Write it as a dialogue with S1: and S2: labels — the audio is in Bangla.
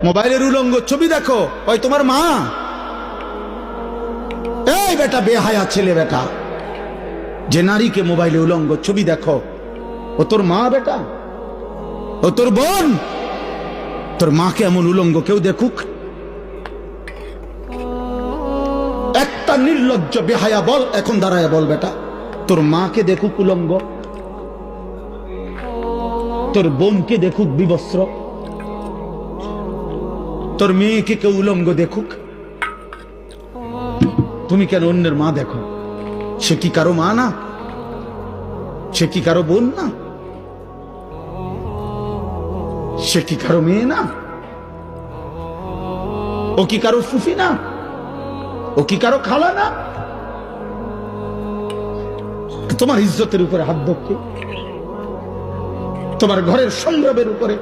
S1: মোবাইলের উলঙ্গ ছবি দেখো, ওই তোমার মা। এই বেটা বেহায়া ছেলে বেটা, যে নারীকে মোবাইলে উলঙ্গ ছবি দেখো, ও তোর মা বেটা, ও তোর বোন। তোর মাকে এমন উলঙ্গ কেউ দেখুক? একটা নির্লজ্জ বেহায়া বল, এখন দাঁড়ায় বল বেটা, তোর মাকে দেখুক উলঙ্গ, তোর বোনকে দেখুক বিবস্ত্র, তোর মেয়েকে কেউ উলঙ্গ দেখুক? তুমি কেন অন্যের মা দেখো? সে কি কারো মা না? সে কি কারো বোন না? সে কি কারো মেয়ে না? ও কি কারো ফুফি না? ও কি কারো খালা না? তোমার ইজ্জতের উপরে হাত ধরতে, তোমার ঘরের সংগ্রামের উপরে